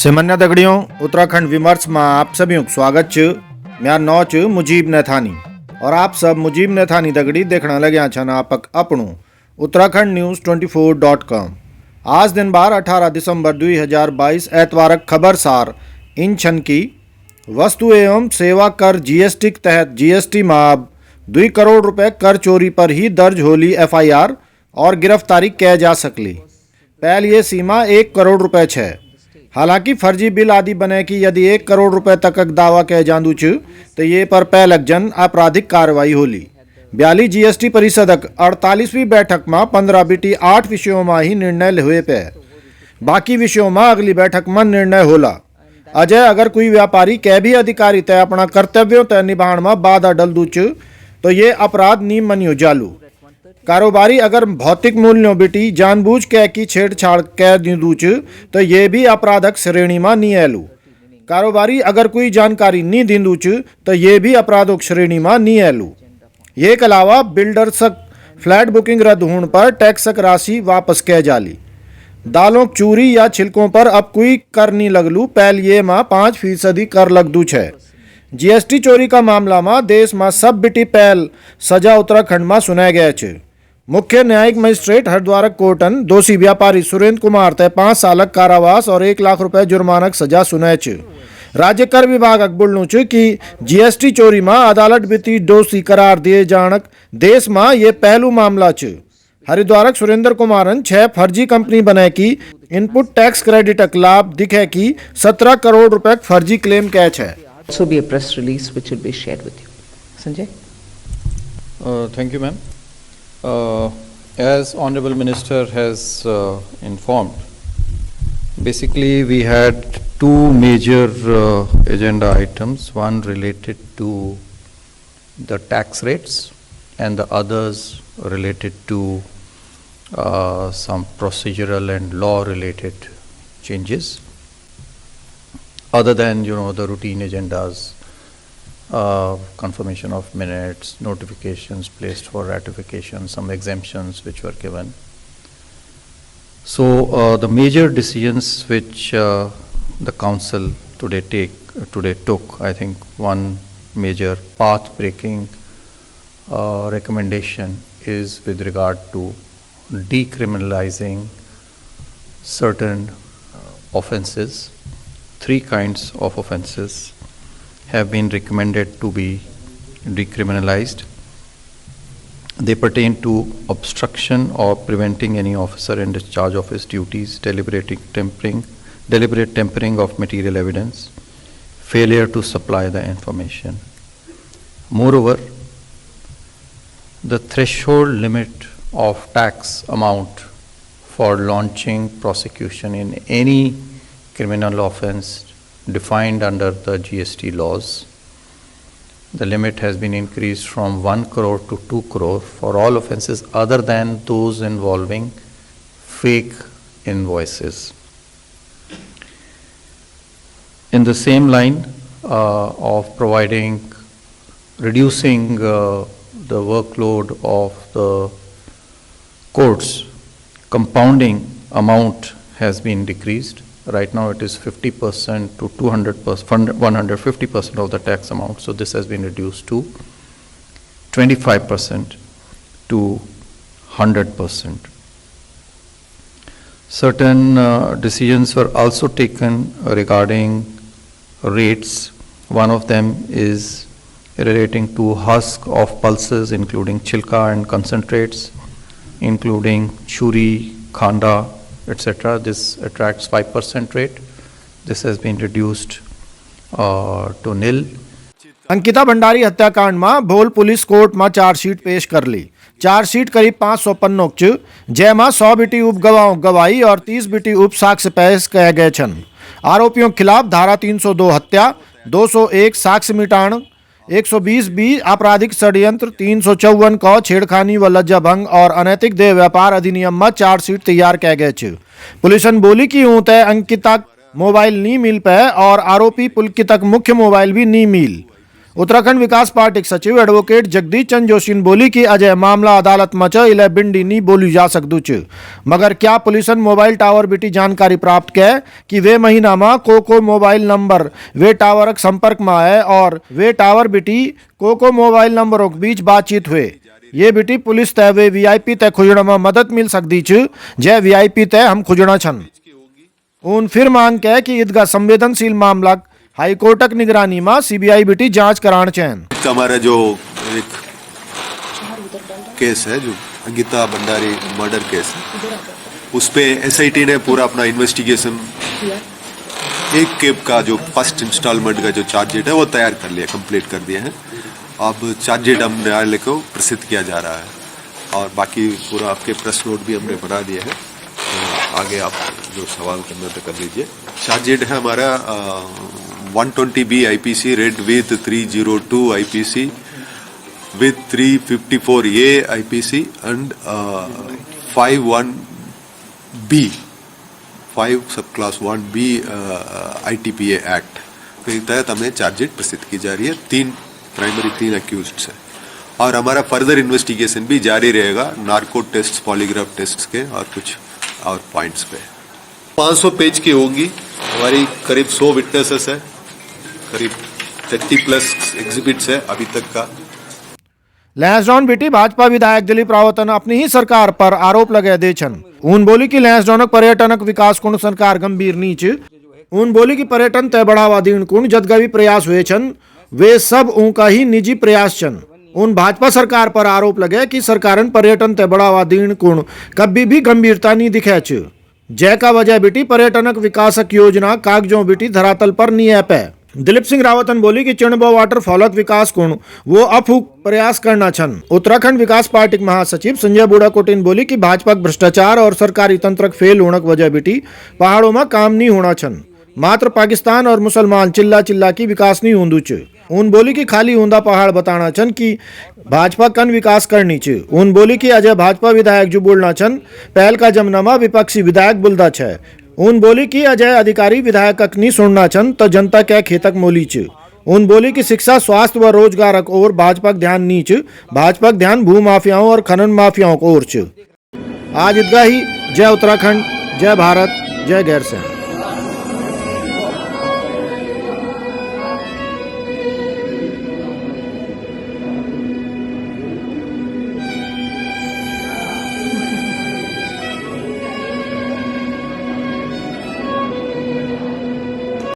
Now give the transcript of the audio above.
सिमन्या दगड़ियों उत्तराखंड विमर्श में आप सभी को स्वागत च। मेरा नाम च मुजीब नैथानी और आप सब मुजीब नैथानी दगड़ी देखने लग्या छन आपक अपनू उत्तराखंड न्यूज़ 24.com। आज दिन बार 18 दिसंबर 2022 एतवारक खबर सार इन छन की वस्तु एवं सेवा कर जीएसटी के तहत जीएसटी माब 2 करोड़ रुपए कर चोरी पर ही दर्ज होली एफआईआर और गिरफ्तारी कै जा सकली। पहल ये सीमा 1 करोड़ रुपए है। हालांकि फर्जी बिल आदि बने कि यदि 1 करोड़ रुपए तक दावा कह जांदू च तो ये पर पहलक जन आपराधिक कार्रवाई होली। 42 जीएसटी परिषदक 48वीं बैठक में 15 बिटी 8 विषयों में ही निर्णय हुए पे। बाकी विषयों में अगली बैठक में निर्णय होला। अजय अगर कोई व्यापारी कै भी अधिकारी तय अपना कर्तव्यों तय निभाण में बाधा डल च तो ये अपराध नीम मनियो जालू। कारोबारी अगर भौतिक मूल्यों बिटी जानबूझ कै की छेड़छाड़ कै दू च तो ये भी अपराधक श्रेणी में नहीं एलू। कारोबारी अगर कोई जानकारी नहीं दिंदू च तो ये भी अपराधक श्रेणी में नहीं एलू। ये के अलावा बिल्डर्सक फ्लैट बुकिंग रद्द होने पर टैक्सक राशि वापस कै जाली। दालों चूरी या छिलकों पर अब कोई कर नहीं लगलू। पहल ये में 5% कर लगदू है। जीएसटी चोरी का मामला में देश में सब बिटी पहल सजा उत्तराखंड में सुनाया गया है। मुख्य न्यायिक मजिस्ट्रेट हरिद्वारक कोर्टन दोषी व्यापारी सुरेंद्र कुमार तय 5 सालक कारावास और 1 लाख रुपए जुर्मानक सजा सुनाए च। राज्य कर विभाग बोलू च कि जीएसटी चोरी में अदालत बिती दोषी करार दिए जानक देश में ये पहलू मामला च। हरिद्वारक सुरेंद्र कुमारन 6 फर्जी कंपनी बने की इनपुट टैक्स क्रेडिटक लाभ दिखे की 17 करोड़ रुपए फर्जी क्लेम कैच है। Also be a press release which will be shared with you. Sanjay? Thank you, ma'am. As Honorable Minister has informed, basically we had 2 major agenda items, one related to the tax rates and the others related to some procedural and law related changes. Other than, the routine agendas, confirmation of minutes, notifications placed for ratification, some exemptions which were given. So the major decisions which the council today took, I think one major path-breaking recommendation is with regard to decriminalizing certain offences. 3 kinds of offences have been recommended to be decriminalized. They pertain to obstruction or preventing any officer in discharge of his duties, deliberate tampering of material evidence, failure to supply the information. Moreover, the threshold limit of tax amount for launching prosecution in any criminal offence defined under the GST laws, the limit has been increased from 1 crore to 2 crore for all offences other than those involving fake invoices. In the same line of reducing the workload of the courts, compounding amount has been decreased. Right now it is 50% to 200%, 150% of the tax amount. So this has been reduced to 25% to 100%. Certain decisions were also taken regarding rates. One of them is relating to husk of pulses, including chilka and concentrates, including churi, khanda, etc. This attracts 5% rate. This has been reduced to nil. Ankita Bhandari हत्याकांड में भोल police court में chargesheet पेश कर ली। Chargesheet करीब 500 पन्नों च जैमा 100 बिटी उपगवाहों गवाही और 30 बिटी उप साक्ष्य पेश किए गए छन। आरोपियों के खिलाफ धारा 302 हत्या, 201 साक्ष्य मिटान, 120 बी आपराधिक षड्यंत्र, 354 क छेड़खानी व लज्जा भंग और अनैतिक देह व्यापार अधिनियम में चार्जशीट तैयार किए गए छ। पुलिसन बोली कि ऊँ तय अंकिता मोबाइल नहीं मिल पे और आरोपी पुलकितक मुख्य मोबाइल भी नहीं मिल। उत्तराखंड विकास पार्टी के सचिव एडवोकेट जगदीश चंद जोशी ने बोली कि अजय मामला अदालत में च इले बिंडी नहीं बोली जा सकदू च, मगर क्या पुलिसन मोबाइल टावर बिटी जानकारी प्राप्त कै कि वे महीना में को मोबाइल नंबर वे टावर संपर्क में आए और वे टावर बिटी को मोबाइल नंबरों के बीच बातचीत हुए। ये बिटी पुलिस तय वे वीआईपी तय खुजण में मदद मिल सकती च जय वीआईपी तय हम खुजणा छन। उन फिर मांग कै कि ईदगा संवेदनशील मामला हाईकोर्टक निगरानी में सीबीआई बिटी जांच कराण चैन। हमारा जो एक केस है जो अंकिता भंडारी मर्डर केस है, उस पे एसआईटी ने पूरा अपना इन्वेस्टिगेशन एक केप का जो फर्स्ट इंस्टॉलमेंट का जो चार्जशीट है वो तैयार कर लिया, कंप्लीट कर दिया है। अब चार्जशीट हम न्यायालय को प्रसिद्ध किया जा रहा है और बाकी पूरा आपके प्रेस नोट भी हमने बना दिया है, तो आगे आप जो सवाल करना तो कर लीजिए। चार्जशीट है हमारा 120B IPC read with 302 IPC with 354A IPC and 51B 5 सब क्लास 1B ITPA एक्ट के तहत हमें चार्जशीट प्रसिद्ध की जा रही है। तीन अक्यूज्ड है और हमारा फर्दर इन्वेस्टिगेशन भी जारी रहेगा नार्को टेस्ट, पॉलीग्राफ टेस्ट के और कुछ और पॉइंट्स पे। 500 पेज की होगी हमारी, करीब 100 विटनेसेस है, करीब 30+ एग्जिबिट्स है अभी तक का। लैंसडाउन बिटी भाजपा विधायक दिलीप रावतन अपनी ही सरकार पर आरोप लगे दे छन। उन बोली कि लैंसडाउनक पर्यटनक विकास कुण सरकार गंभीर नीच। उन बोली कि पर्यटन तय बढ़ावा दीण कुण जदगा भी प्रयास हुए छन वे सब उनका ही निजी प्रयास छन। उन भाजपा सरकार पर आरोप लगे कि सरकारन पर्यटन तय बढ़ावा दीण कुण कभी भी गंभीरता नहीं दिखे छ। जय का वजह बिटी पर्यटनक विकासक योजना कागजों बिटी धरातल पर नहीं है पे। दिलीप सिंह रावतन बोली कि चिणबो वाटरफॉलक विकास कुण वो अफूक प्रयास करना छन। उत्तराखंड विकास पार्टी के महासचिव संजय बुढ़ाकोटिन बोली कि भाजपा भ्रष्टाचार और सरकारी तंत्र फेल होने की वजह बिटी पहाड़ों में काम नहीं होना छन, मात्र पाकिस्तान और मुसलमान चिल्ला चिल्ला की विकास नहीं होंदू च। उन बोली कि खाली होंदा पहाड़ बताना छन कि भाजपा कन विकास करनी च। उन बोली कि अजय भाजपा विधायक जो बोलना छन पहल का जमनामा विपक्षी विधायक बुलदा छ। उन बोली कि अजय अधिकारी विधायक नहीं सुनना छन तो जनता क्या खेतक मोली च। उन बोली कि शिक्षा, स्वास्थ्य व रोजगारक और भाजपा ध्यान नीच, भाजपा ध्यान भू माफियाओं और खनन माफियाओं को ओर च। आज ईदगाही जय उत्तराखंड, जय भारत, जय गैरसैंण।